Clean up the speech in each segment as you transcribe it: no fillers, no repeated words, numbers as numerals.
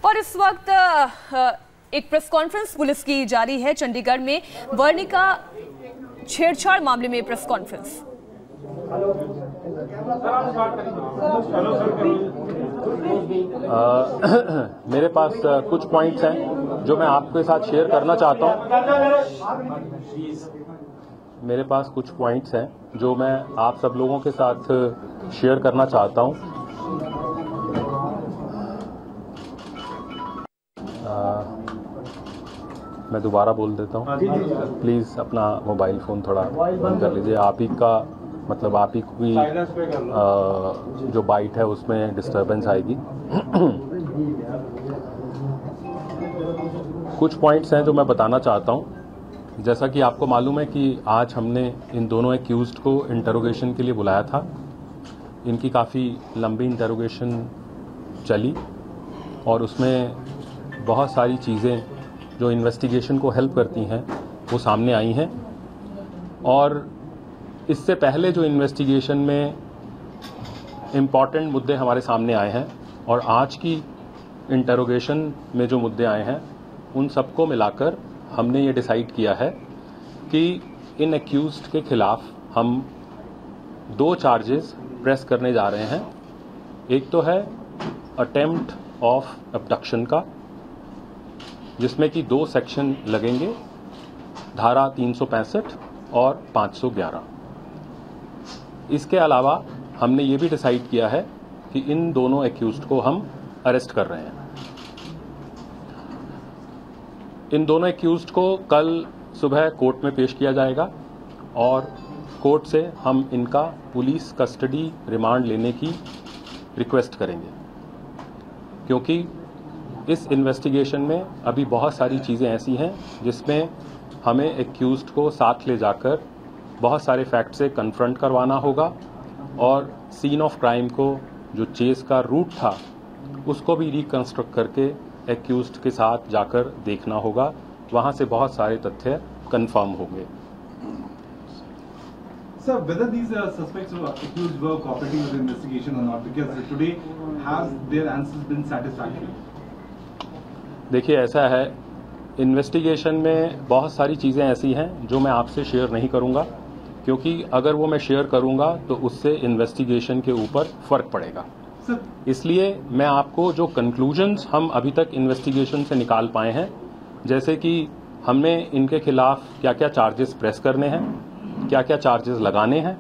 और इस वक्त एक प्रेस कॉन्फ्रेंस पुलिस की जारी है चंडीगढ़ में वर्णिका छेड़छाड़ मामले में प्रेस कॉन्फ्रेंस। मेरे पास कुछ पॉइंट्स हैं जो मैं आपके साथ शेयर करना चाहता हूं। मेरे पास कुछ पॉइंट्स हैं जो मैं आप सब लोगों के साथ शेयर करना चाहता हूं। मैं दोबारा बोल देता हूं, प्लीज़ अपना मोबाइल फ़ोन थोड़ा बंद कर लीजिए। आप ही का मतलब आप ही की जो बाइट है उसमें डिस्टर्बेंस आएगी। कुछ पॉइंट्स हैं जो मैं बताना चाहता हूं। जैसा कि आपको मालूम है कि आज हमने इन दोनों एक्यूज्ड को इंटरोगेशन के लिए बुलाया था। इनकी काफ़ी लंबी इंटरोगेशन चली और उसमें बहुत सारी चीज़ें जो इन्वेस्टिगेशन को हेल्प करती हैं वो सामने आई हैं। और इससे पहले जो इन्वेस्टिगेशन में इम्पॉर्टेंट मुद्दे हमारे सामने आए हैं और आज की इंटरोगेशन में जो मुद्दे आए हैं उन सबको मिलाकर हमने ये डिसाइड किया है कि इन एक्यूज्ड के खिलाफ हम 2 चार्जेस प्रेस करने जा रहे हैं। एक तो है अटेम्प्ट ऑफ अबडक्शन का, जिसमें कि 2 सेक्शन लगेंगे, धारा 365 और 511। इसके अलावा हमने ये भी डिसाइड किया है कि इन दोनों एक्यूज्ड को हम अरेस्ट कर रहे हैं। इन दोनों एक्यूज्ड को कल सुबह कोर्ट में पेश किया जाएगा और कोर्ट से हम इनका पुलिस कस्टडी रिमांड लेने की रिक्वेस्ट करेंगे, क्योंकि इस इन्वेस्टिगेशन में अभी बहुत सारी चीज़ें ऐसी हैं जिसमें हमें एक्यूज्ड को साथ ले जाकर बहुत सारे फैक्ट से कन्फ्रंट करवाना होगा और सीन ऑफ क्राइम को जो चेस का रूट था उसको भी रिकंस्ट्रक्ट करके एक्यूज्ड के साथ जाकर देखना होगा। वहाँ से बहुत सारे तथ्य कन्फर्म होंगे। Sir, whether these suspects or accused were cooperating with the investigation or not, because today has their answers been satisfactory? देखिए, ऐसा है, इन्वेस्टिगेशन में बहुत सारी चीज़ें ऐसी हैं जो मैं आपसे शेयर नहीं करूंगा, क्योंकि अगर वो मैं शेयर करूंगा तो उससे इन्वेस्टिगेशन के ऊपर फ़र्क पड़ेगा। इसलिए मैं आपको जो कंक्लूजन्स हम अभी तक इन्वेस्टिगेशन से निकाल पाए हैं, जैसे कि हमने इनके खिलाफ क्या क्या चार्जेस प्रेस करने हैं, क्या क्या चार्जेस लगाने हैं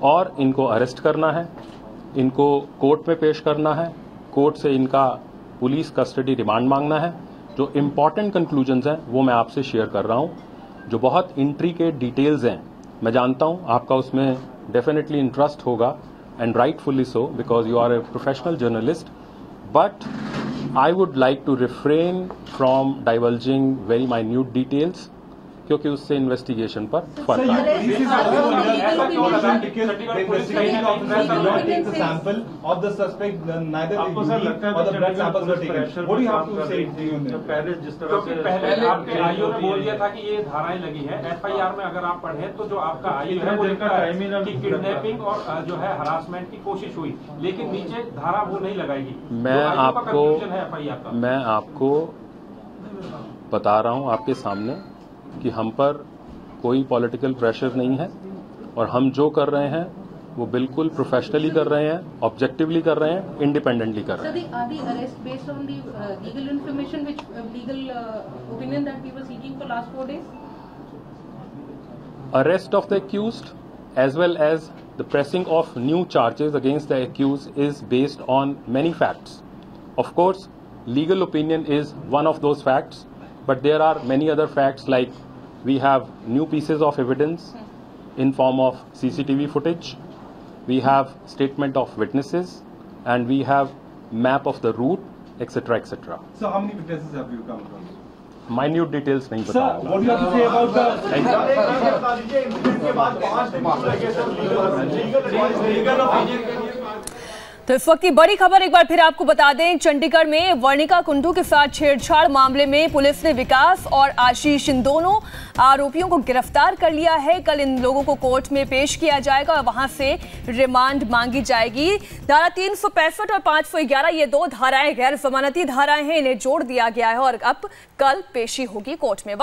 और इनको अरेस्ट करना है, इनको कोर्ट में पेश करना है, कोर्ट से इनका पुलिस कस्टडी रिमांड मांगना है। जो इम्पॉर्टेंट कंक्लूजन्स हैं वो मैं आपसे शेयर कर रहा हूं। जो बहुत इंट्रिकेट डिटेल्स हैं, मैं जानता हूं आपका उसमें डेफिनेटली इंटरेस्ट होगा, and rightfully so, because you are a professional journalist, but I would like to refrain from divulging very minute details, क्योंकि उससे इन्वेस्टिगेशन पर फर्क पहले आपके आयु ने बोल दिया था कि ये धाराएं लगी है। एफआईआर में अगर आप पढ़े तो जो आपका आयु है वो लिखा है कि किडनैपिंग और जो है हरासमेंट की कोशिश हुई, लेकिन नीचे धारा वो नहीं लगाएगी। मैं आपको बता रहा हूं आपके सामने कि हम पर कोई पॉलिटिकल प्रेशर नहीं है और हम जो कर रहे हैं वो बिल्कुल प्रोफेशनली कर रहे हैं, ऑब्जेक्टिवली कर रहे हैं, इंडिपेंडेंटली कर रहे हैं। Arrest of the accused as well as the pressing of new charges against the accused is based on many facts. Of course, legal opinion is one of those facts, but there are many other facts, like we have new pieces of evidence in form of CCTV footage, we have statement of witnesses, and we have map of the route, etc., etc. So how many witnesses have you come across? Minute details नहीं बताऊंगा। Sir, what do you have to say about the तो इस वक्त की बड़ी खबर एक बार फिर आपको बता दें, चंडीगढ़ में वर्णिका कुंडू के साथ छेड़छाड़ मामले में पुलिस ने विकास और आशीष इन दोनों आरोपियों को गिरफ्तार कर लिया है। कल इन लोगों को कोर्ट में पेश किया जाएगा और वहां से रिमांड मांगी जाएगी। धारा 365 और 511 ये दो धाराएं गैर जमानती धाराएं हैं, इन्हें जोड़ दिया गया है और अब कल पेशी होगी कोर्ट में।